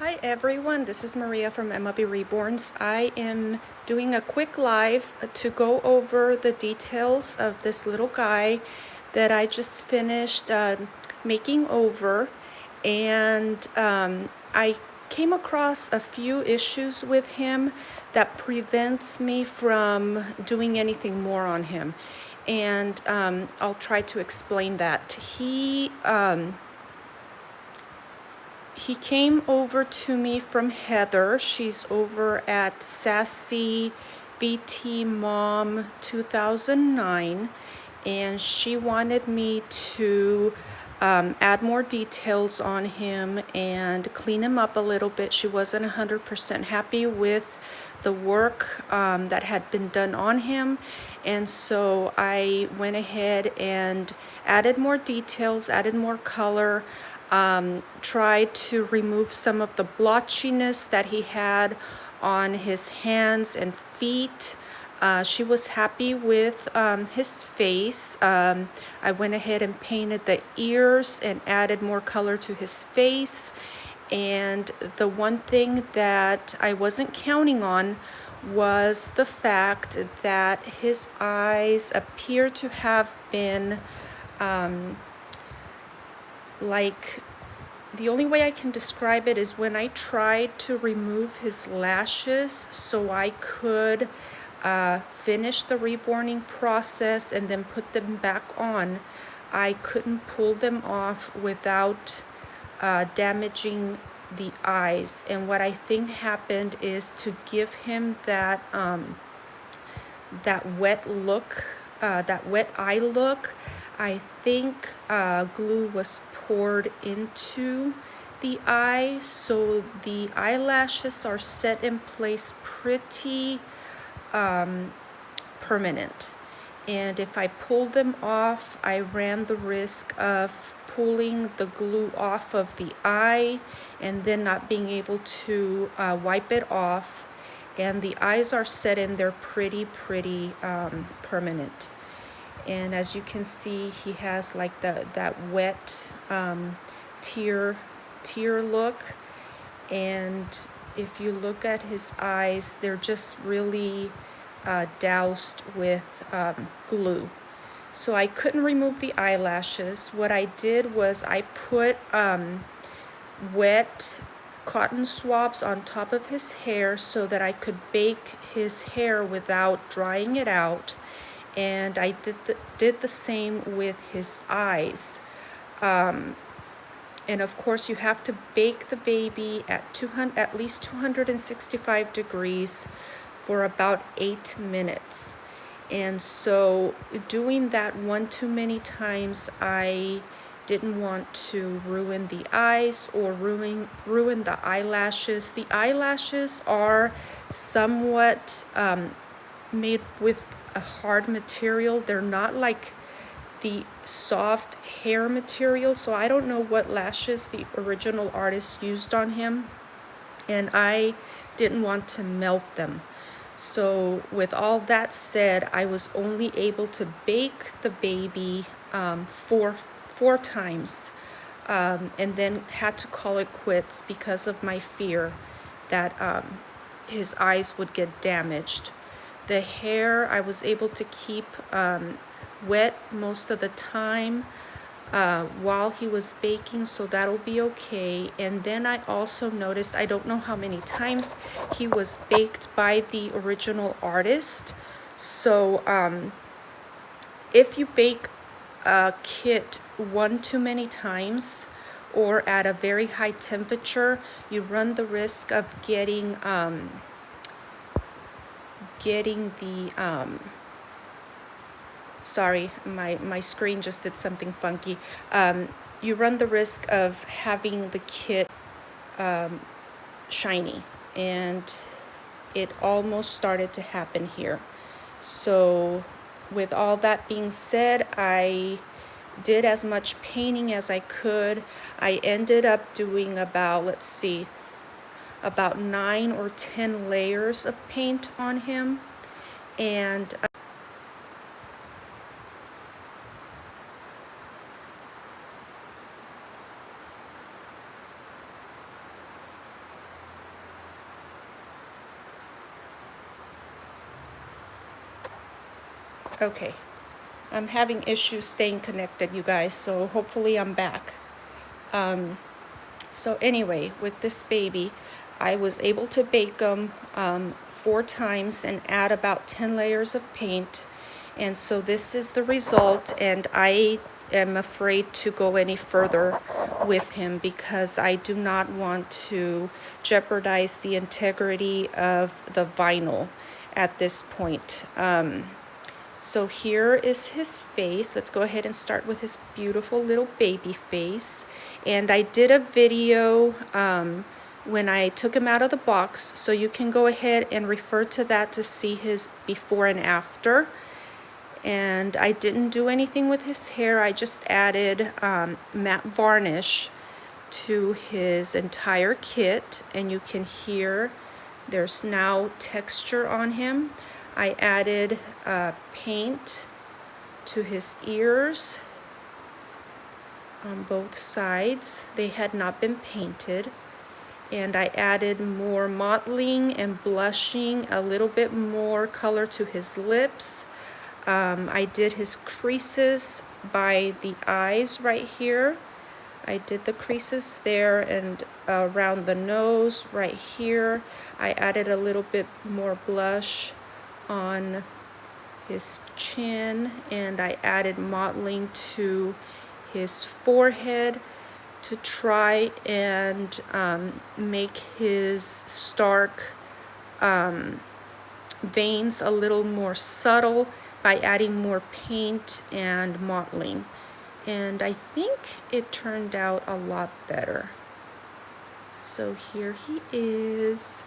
Hi everyone, this is Maria from MLB Reborns. I am doing a quick live to go over the details of this little guy that I just finished making over, and I came across a few issues with him that prevents me from doing anything more on him, and I'll try to explain that. He came over to me from Heather. She's over at Sassy VT Mom 2009, and she wanted me to add more details on him and clean him up a little bit. She wasn't 100% happy with the work that had been done on him, and so I went ahead and added more details, added more color, tried to remove some of the blotchiness that he had on his hands and feet. She was happy with his face. I went ahead and painted the ears and added more color to his face. And the one thing that I wasn't counting on was the fact that his eyes appear to have been the only way I can describe it is when I tried to remove his lashes so I could finish the reborning process and then put them back on, I couldn't pull them off without damaging the eyes. And what I think happened is to give him that wet look, that wet eye look, I think glue was poured into the eye, so the eyelashes are set in place pretty permanent. And if I pulled them off, I ran the risk of pulling the glue off of the eye and then not being able to wipe it off. And the eyes are set in there pretty permanent. And as you can see, he has like that wet tear look. And if you look at his eyes, they're just really doused with glue. So I couldn't remove the eyelashes. What I did was I put wet cotton swabs on top of his hair so that I could bake his hair without drying it out. And I did the same with his eyes. And of course you have to bake the baby at least 265 degrees for about 8 minutes. And so doing that one too many times, I didn't want to ruin the eyes or ruin the eyelashes. The eyelashes are somewhat made with a hard material. They're not like the soft hair material, so I don't know what lashes the original artist used on him, and I didn't want to melt them. So with all that said, I was only able to bake the baby four times, and then had to call it quits because of my fear that his eyes would get damaged. The hair I was able to keep wet most of the time while he was baking, so that'll be okay. And then I also noticed, I don't know how many times he was baked by the original artist. So if you bake a kit one too many times or at a very high temperature, you run the risk of getting the sorry, my screen just did something funky. You run the risk of having the kit shiny, and it almost started to happen here. So with all that being said, I did as much painting as I could. I ended up doing about, let's see, about 9 or 10 layers of paint on him. And Okay, I'm having issues staying connected, you guys, so hopefully I'm back. So anyway, with this baby, I was able to bake them 4 times and add about 10 layers of paint. And so this is the result, and I am afraid to go any further with him because I do not want to jeopardize the integrity of the vinyl at this point. So here is his face. Let's go ahead and start with his beautiful little baby face. And I did a video when I took him out of the box, so you can go ahead and refer to that to see his before and after. And I didn't do anything with his hair. I just added matte varnish to his entire kit, and you can hear there's now texture on him. I added paint to his ears on both sides. They had not been painted. And I added more mottling and blushing, a little bit more color to his lips. I did his creases by the eyes right here. I did the creases there, and around the nose right here. I added a little bit more blush on his chin, and I added mottling to his forehead to try and make his stark veins a little more subtle by adding more paint and mottling. And I think it turned out a lot better. So here he is.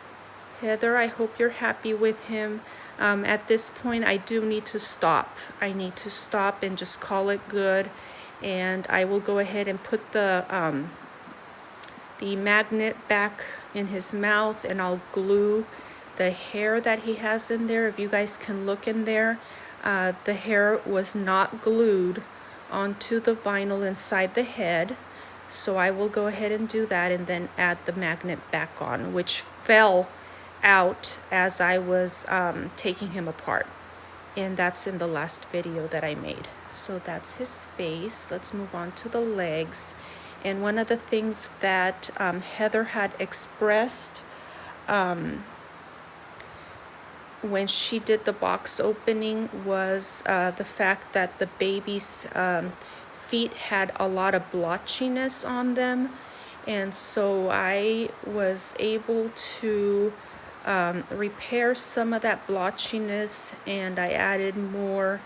Heather, I hope you're happy with him. At this point, I do need to stop. I need to stop and just call it good. And I will go ahead and put the magnet back in his mouth, and I'll glue the hair that he has in there. If you guys can look in there, the hair was not glued onto the vinyl inside the head. So I will go ahead and do that and then add the magnet back on, which fell out as I was taking him apart. And that's in the last video that I made. So that's his face. Let's move on to the legs. And one of the things that Heather had expressed when she did the box opening was the fact that the baby's feet had a lot of blotchiness on them. And so I was able to repair some of that blotchiness, and I added more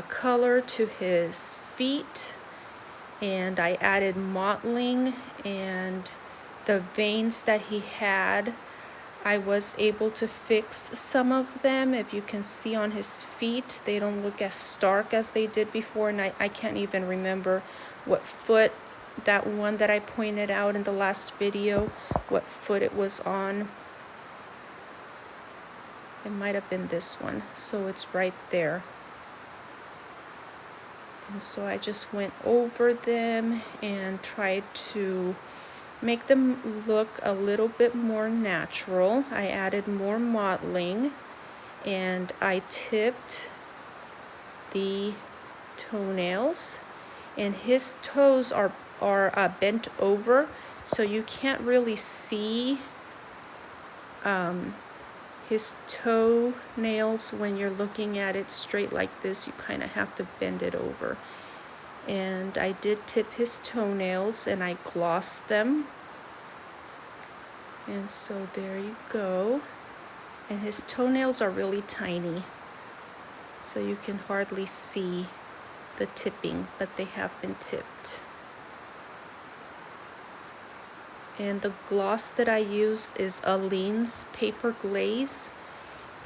color to his feet, and I added mottling, and the veins that he had, I was able to fix some of them. If you can see on his feet, they don't look as stark as they did before, and I can't even remember what foot, that one that I pointed out in the last video, what foot it was on. It might have been this one, so it's right there. And so I just went over them and tried to make them look a little bit more natural. I added more mottling, and I tipped the toenails, and his toes are bent over, so you can't really see his toenails when you're looking at it straight like this. You kind of have to bend it over. And I did tip his toenails, and I glossed them. And so there you go. And his toenails are really tiny, so you can hardly see the tipping, but they have been tipped. And the gloss that I used is Aleene's Paper Glaze,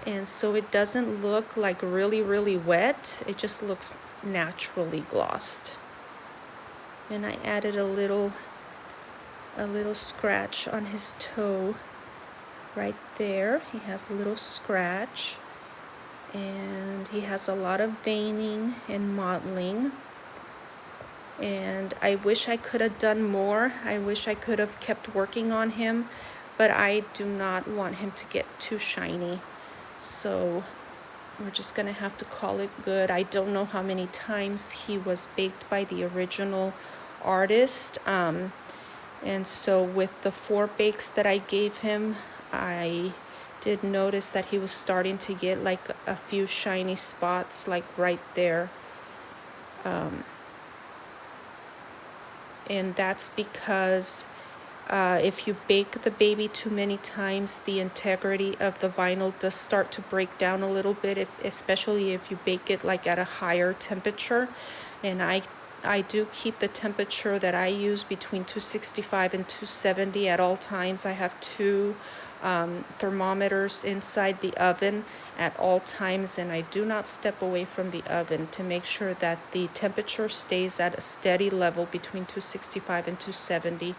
and so it doesn't look like really wet. It just looks naturally glossed. And I added a little scratch on his toe right there. He has a little scratch, and he has a lot of veining and mottling. And I wish I could have done more. I wish I could have kept working on him, but I do not want him to get too shiny. So we're just gonna have to call it good. I don't know how many times he was baked by the original artist. And so with the 4 bakes that I gave him, I did notice that he was starting to get like a few shiny spots like right there. And that's because if you bake the baby too many times, the integrity of the vinyl does start to break down a little bit, especially if you bake it like at a higher temperature. And I do keep the temperature that I use between 265 and 270 at all times. I have 2 thermometers inside the oven at all times, and I do not step away from the oven to make sure that the temperature stays at a steady level between 265 and 270,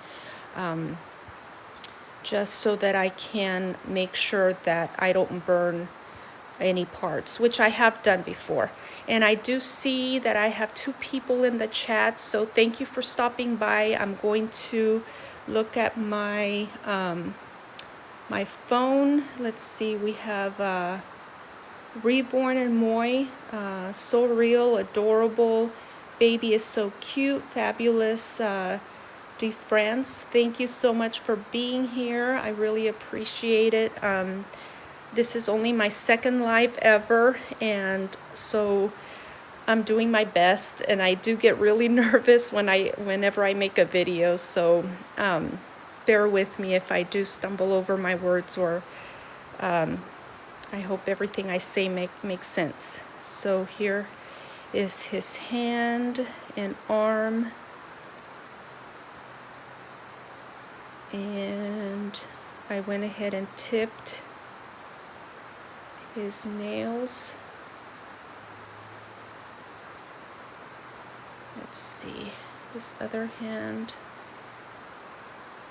just so that I can make sure that I don't burn any parts, which I have done before. And I do see that I have 2 people in the chat, so thank you for stopping by. I'm going to look at my my phone. Let's see, we have Reborn and Moy, so real, adorable, baby is so cute, fabulous. De France, thank you so much for being here. I really appreciate it. This is only my 2nd live ever, and so I'm doing my best, and I do get really nervous whenever I make a video, so bear with me if I do stumble over my words, or I hope everything I say makes sense. So here is his hand and arm, and I went ahead and tipped his nails. Let's see, his other hand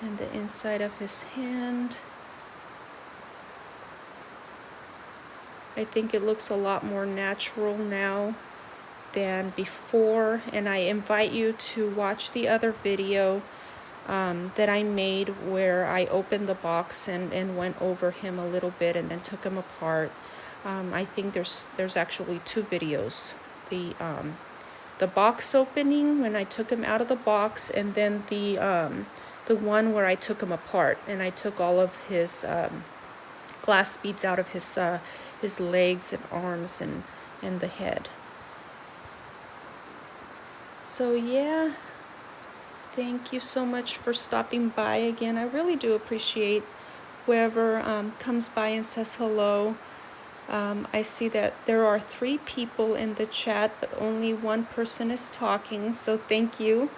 and the inside of his hand. I think it looks a lot more natural now than before, and I invite you to watch the other video that I made where I opened the box and went over him a little bit and then took him apart. I think there's actually 2 videos. The box opening when I took him out of the box, and then the one where I took him apart and I took all of his glass beads out of his legs and arms and the head. So yeah, thank you so much for stopping by again. I really do appreciate whoever comes by and says hello. I see that there are 3 people in the chat, but only 1 person is talking, so thank you.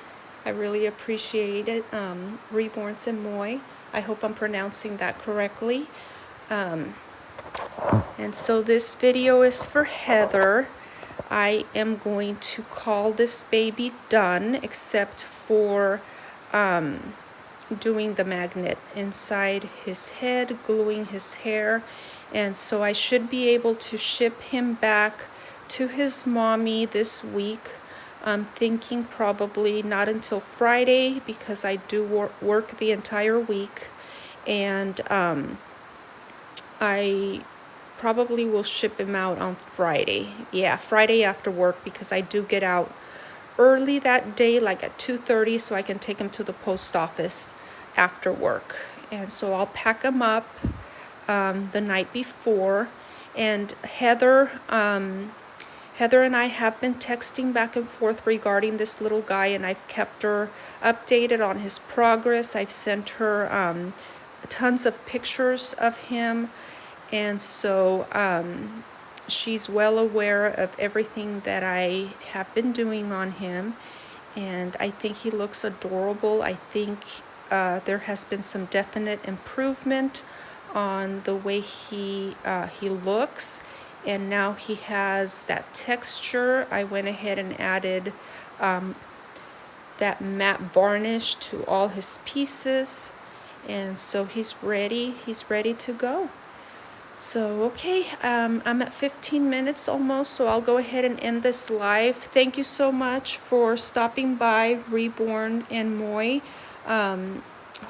I really appreciate it. Reborn and Moy. I hope I'm pronouncing that correctly. And so this video is for Heather. I am going to call this baby done, except for doing the magnet inside his head, gluing his hair. And so I should be able to ship him back to his mommy this week. I'm thinking probably not until Friday, because I do work the entire week. And I probably will ship him out on Friday. Yeah, Friday after work, because I do get out early that day, like at 2:30, so I can take him to the post office after work. And so I'll pack him up the night before. And Heather and I have been texting back and forth regarding this little guy, and I've kept her updated on his progress. I've sent her tons of pictures of him, and so she's well aware of everything that I have been doing on him, and I think he looks adorable. I think there has been some definite improvement on the way he looks, and now he has that texture. I went ahead and added that matte varnish to all his pieces, and so he's ready to go. So okay, I'm at 15 minutes almost, so I'll go ahead and end this live. Thank you so much for stopping by, Reborn and Moy.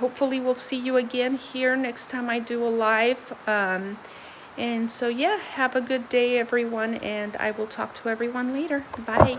Hopefully we'll see you again here next time I do a live. And so yeah, have a good day everyone, and I will talk to everyone later. Bye.